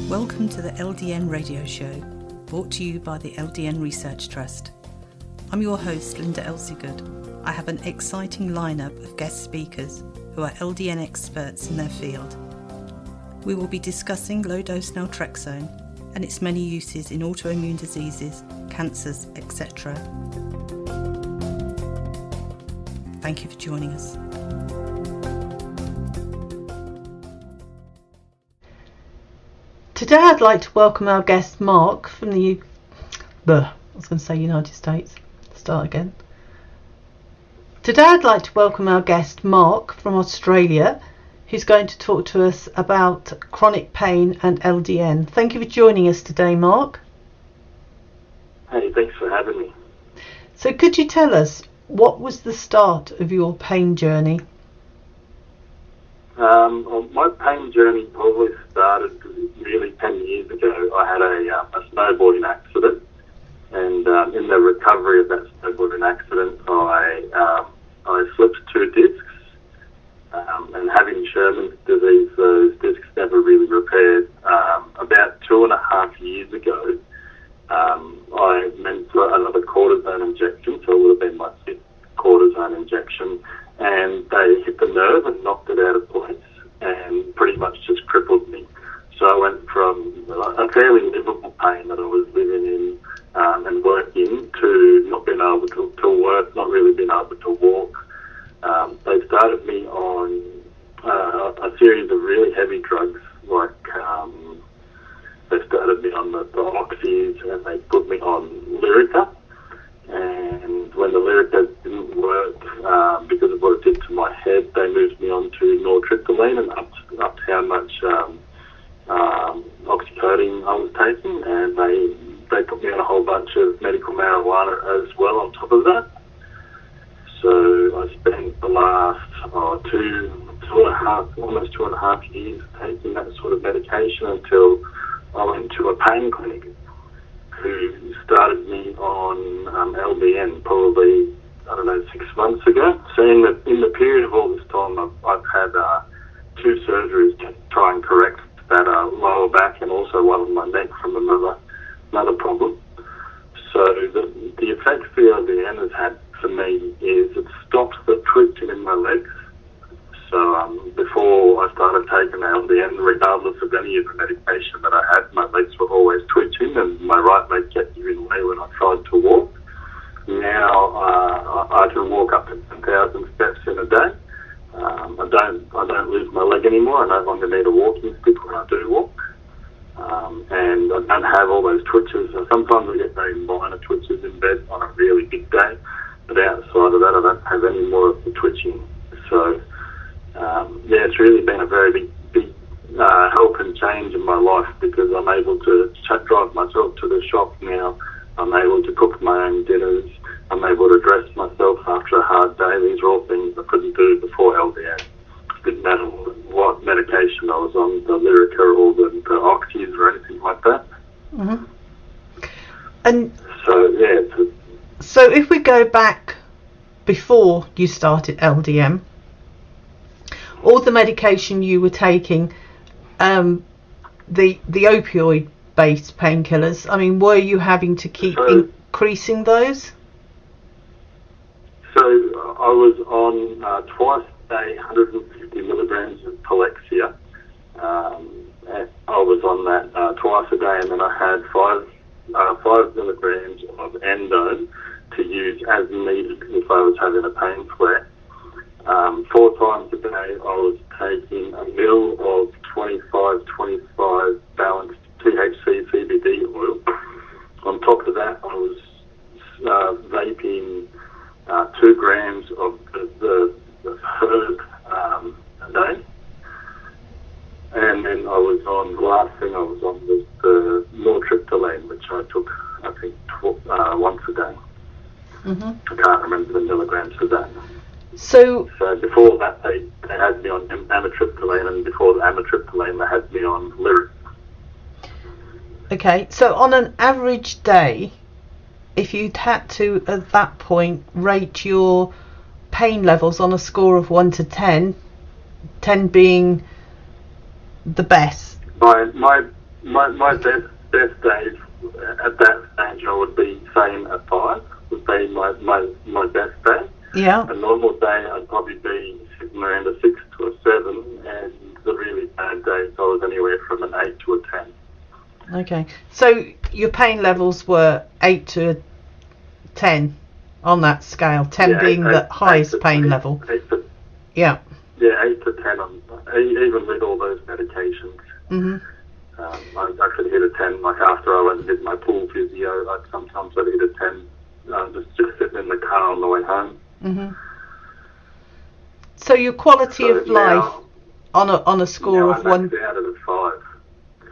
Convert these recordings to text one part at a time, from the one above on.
Welcome to the LDN radio show, brought to you by the LDN Research Trust. I'm your host, Linda Elsiegood. I have an exciting lineup of guest speakers who are LDN experts in their field. We will be discussing low-dose Naltrexone and its many uses in autoimmune diseases, cancers, etc. Thank you for joining us. Today I'd like to welcome our guest Mark from the United States. Start again. Today I'd like to welcome our guest Mark from Australia, who's going to talk to us about chronic pain and LDN. Thank you for joining us today, Mark. Hey, thanks for having me. So could you tell us, what was the start of your pain journey? My pain journey probably started really 10 years ago. I had a snowboarding accident, and in the recovery of that snowboarding accident, I slipped 2 discs, and having Sherman's disease, those discs never really repaired. About 2.5 years ago, I went for another cortisone injection, so it would have been my 5th cortisone injection, and they hit the nerve and knocked it out of place and pretty much just crippled me. So I went from a fairly livable pain that I was living in and working to not being able to work, not really being able to walk. They started me on a series of really heavy drugs, like they started me on the oxys, and they put me on Lyrica. And when the Lyrica didn't work because of what it did to my head, they moved me on to Naltrexone and upped how much oxycodone I was taking, and they put me on a whole bunch of medical marijuana as well on top of that. So I spent the last almost 2.5 years taking that sort of medication until I went to a pain clinic who started me on LDN probably, 6 months ago. Seeing that in the period of all this time, I've had 2 surgeries to try and correct that lower back, and also one on my neck from another problem. So the effects the LDN has had for me is it stopped the twitching in my legs. So before I started taking LDN, regardless of any of the medication that I had, my legs were always twitching, and my right leg kept giving way when I tried to walk. Now I can walk up to 10,000 steps in a day. I don't lose my leg anymore. I no longer need a walking stick when I do walk, and I don't have all those twitches. Sometimes I get very minor twitches in bed on a really big day, but outside of that, I don't have any more of the twitching. So it's really been a very big help and change in my life, because I'm able to drive myself to the shop now. I'm able to cook my own dinners. I'm able to dress myself after a hard day. These are all things I couldn't do before LDN. It didn't matter what medication I was on, the Lyrica or the oxys or anything like that. Mm-hmm. And so, so if we go back before you started LDN, all the medication you were taking, the opioid-based painkillers, I mean, were you having to keep increasing those? So I was on twice a day, 150 milligrams of Palexia. I was on that twice a day, and then I had 5 milligrams of endone to use as needed if I was having a pain flare. 4 times a day I was taking a mil of 25 balanced THC CBD oil. On top of that, I was vaping 2 grams of the herb a day. And then the last thing I was on was the Naltrexone, which I took, I think, once a day. Mm-hmm. I can't remember the milligrams of that. So before that, they had me on amitriptyline, and before the amitriptyline, they had me on Lyric. Okay, so on an average day, if you'd had to, at that point, rate your pain levels on a score of 1 to 10, 10 being the best. My my best days at that stage I would be saying a 5 would be my best day. Yeah. A normal day I'd probably be sitting around a 6 to a 7, and the really bad days I was anywhere from an 8 to a 10. Okay. So your pain levels were 8 to 10 on that scale, 10 being the highest pain level. 8 to, yeah. Yeah, 8 to 10 on, even with all those medications. Mhm. I could hit a 10, like after I went and did my pool physio, sometimes I'd hit a 10, just sitting in the car on the way home. Mhm. So your quality of life on a score of 1. Now I'm out of a 5.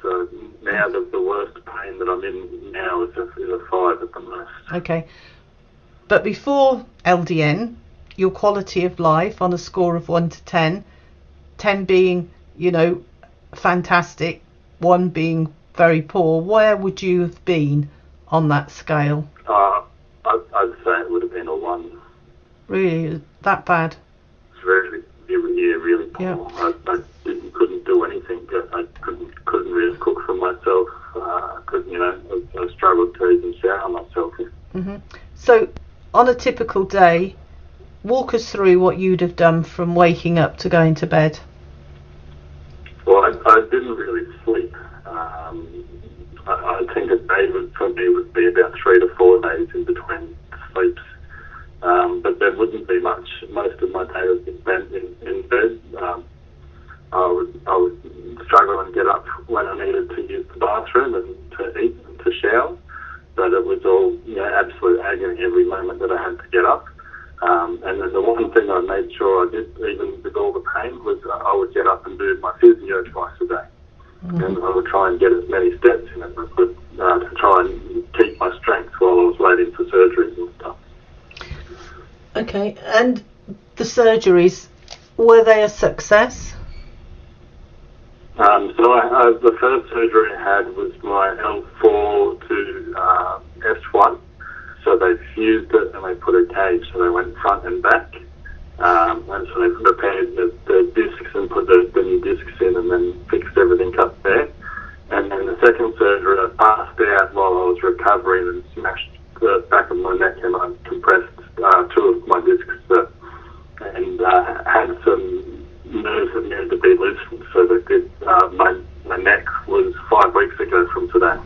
So now the worst pain that I'm in now is a 5 at the most. Okay. But before LDN, your quality of life on a score of 1 to 10, 10 being, fantastic, 1 being very poor, where would you have been on that scale? I'd say it would have been a 1. Really? That bad? It's really poor. Yeah. I couldn't do anything. I couldn't really cook for myself. I struggled to even shower myself. Mhm. So on a typical day, walk us through what you'd have done from waking up to going to bed. Well, I didn't really sleep. I think a day for me would be about 3 to 4 days in between sleeps. But there wouldn't be much. Most of my day would be spent in bed. I would struggle and get up when I needed to use the bathroom and to eat and to shower. But it was all absolute agony every moment that I had to get up. And then the one thing I made sure I did, even with all the pain, was I would get up and do my physio twice a day. Mm-hmm. And I would try and get as many steps in as I could to try and keep my strength while I was waiting for surgeries and stuff. Okay, and the surgeries, were they a success? So the first surgery I had was my L4 to S1. So they fused it and they put a cage, so they went front and back. And so they repaired the discs and put the new discs in and then fixed everything up there. And then the second surgery, I passed out while I was recovering and smashed the back of my neck, and I compressed 2 of my discs and had some nerves that needed to be loosened. So they did, my neck was 5 weeks ago from today.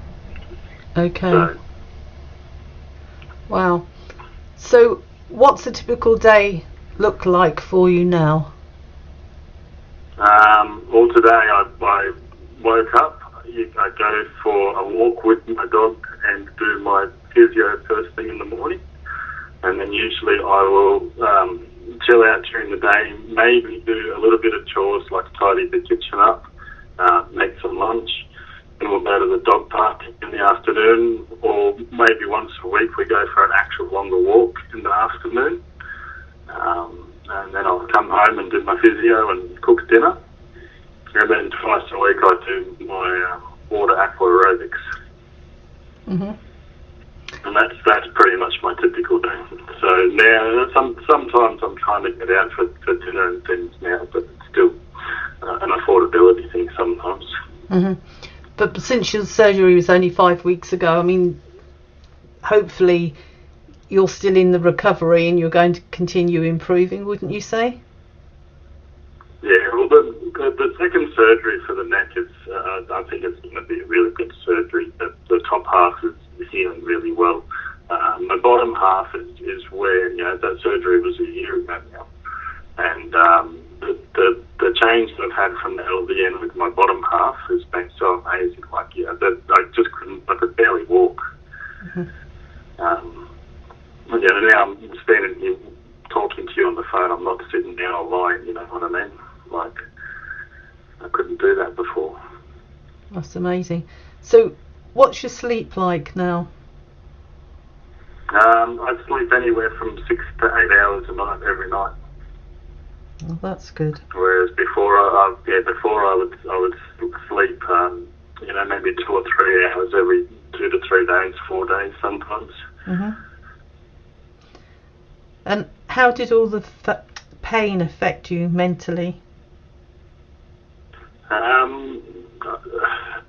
Okay. So, wow. So what's a typical day look like for you now? Well, today I woke up, I go for a walk with my dog and do my physio first thing in the morning. And then usually I will chill out during the day, maybe do a little bit of chores like tidy the kitchen up, make some lunch, and we'll go to the dog park in the afternoon, or maybe once a week we go for an actual longer walk in the afternoon. And then I'll come home and do my physio and cook dinner. And then twice a week I do my water aqua aerobics. Mm-hmm. And that's pretty much my typical day. So now, sometimes I'm trying to get out for dinner and things now, but it's still an affordability thing sometimes. Mm-hmm. But since your surgery was only 5 weeks ago, I mean, hopefully you're still in the recovery and you're going to continue improving, wouldn't you say? Yeah, well, the second surgery for the neck is, I think it's going to be a really good surgery. The top half is healing really well. My bottom half is where, that surgery was a year ago now. And the change that I've had from the LDN with my bottom half has been so amazing. Like, I could barely walk. Mm-hmm. Now I'm standing here talking to you on the phone. I'm not sitting down or lying, you know what I mean? Like, I couldn't do that before. That's amazing. So, what's your sleep like now? I sleep anywhere from 6 to 8 hours a night every night. Well, that's good. Whereas before I would sleep, maybe 2 or 3 hours every 2 to 3 days, 4 days sometimes. Mm-hmm. And how did all the pain affect you mentally?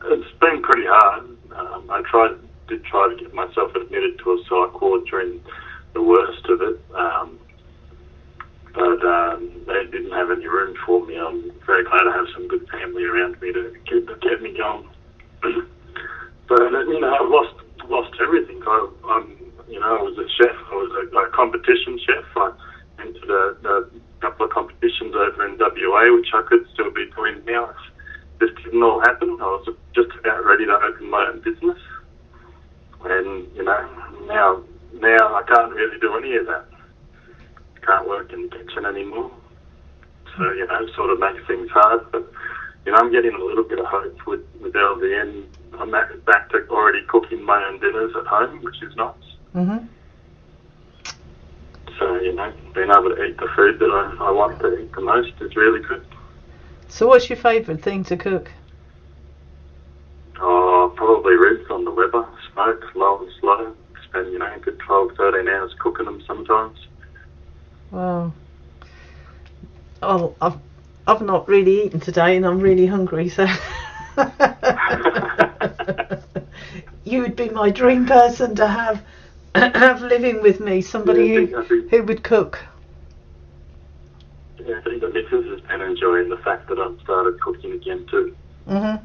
It's been pretty hard. I did try to get myself admitted to a psych ward during the worst of it, but they didn't have any room for me. I'm very glad to have some good family around me to get me going. But I've lost everything. I was a chef. I was a competition chef. I entered a couple of competitions over in WA, which I could still be doing now. This didn't all happen. I was just about ready to open my own business, and now I can't really do any of that. Can't work in the kitchen anymore, so sort of makes things hard. But I'm getting a little bit of hope with LDN. I'm back to already cooking my own dinners at home, which is nice. Mm-hmm. So being able to eat the food that I want to eat the most is really good. So what's your favourite thing to cook? Oh, probably ribs on the Weber, smoked, low and slow. Spend a good 12, 13 hours cooking them sometimes. Wow. Oh, I've not really eaten today, and I'm really hungry. So you would be my dream person to have living with me. Somebody who would cook. Yeah, I think the missus has been enjoying the fact that I've started cooking again too. Mhm.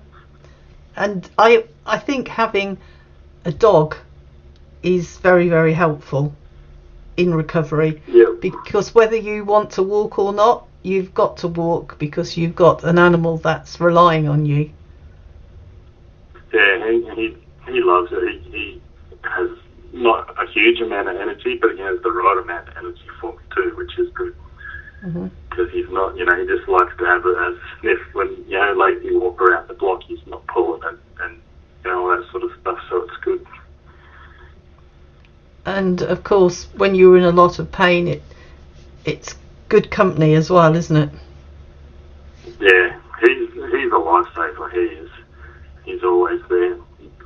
And I think having a dog is very, very helpful in recovery. Yeah. Because whether you want to walk or not, you've got to walk because you've got an animal that's relying on you. Yeah, he loves it. He has not a huge amount of energy, but he has the right amount of energy for me too, which is good. Because he's not, he just likes to have a sniff when, like you walk around the block, he's not pulling it and all that sort of stuff, so it's good. And of course, when you're in a lot of pain, it's good company as well, isn't it? Yeah, he's a lifesaver. He is. He's always there,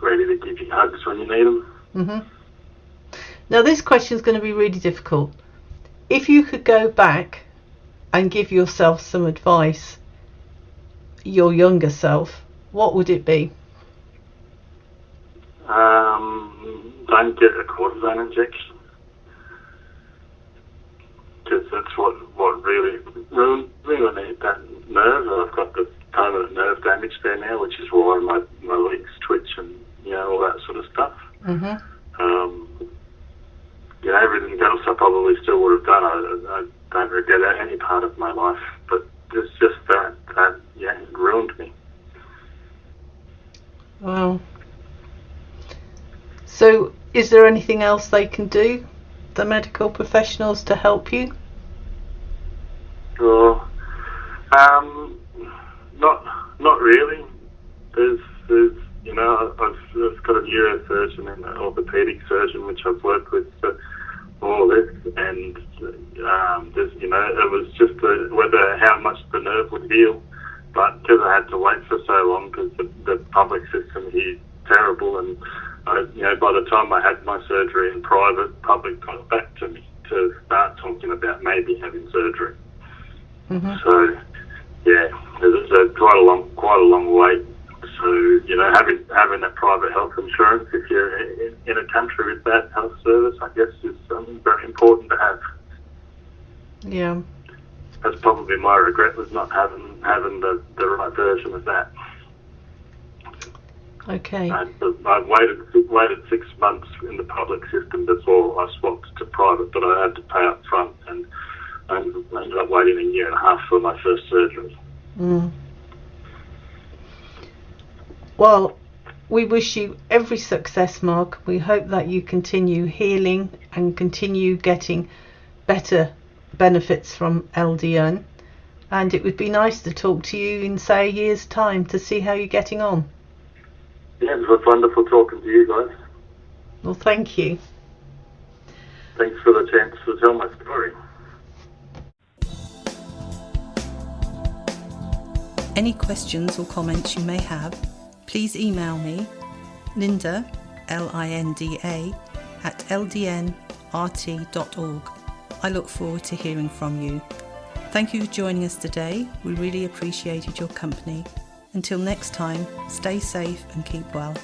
ready to give you hugs when you need them. Mm-hmm. Now, this question is going to be really difficult. If you could go back and give yourself some advice, your younger self, what would it be? Don't get a cortisone injection, because that's what really ruined that nerve. I've got the permanent nerve damage there now, which is why my legs twitch and all that sort of stuff. Mm-hmm. Everything else I probably still would have done. I don't regret any part of my life, but it's just that it ruined me. Wow. So, is there anything else they can do, the medical professionals, to help you? Well, not really. There's I've got a neurosurgeon and an orthopedic surgeon which I've worked with for all this, and it was just whether how much the nerve would heal. But because I had to wait for so long, because the public system here is terrible, and by the time I had my surgery in private, public got back to me to start talking about maybe having surgery. Mm-hmm. So it's quite a long wait. So having that private health insurance, if you're in a country with that health service, I guess is very important to have. Yeah. That's probably my regret, was not having the right version of that. Okay. I waited 6 months in the public system before I swapped to private, but I had to pay up front, and I ended up waiting a year and a half for my first surgery. Mm. Well, we wish you every success, Mark. We hope that you continue healing and continue getting better benefits from LDN. And it would be nice to talk to you in, say, a year's time to see how you're getting on. Yeah, it was wonderful talking to you guys. Well, thank you. Thanks for the chance to tell my story. Any questions or comments you may have, please email me, Linda, Linda, at ldnrt.org. I look forward to hearing from you. Thank you for joining us today. We really appreciated your company, Until next time, stay safe and keep well.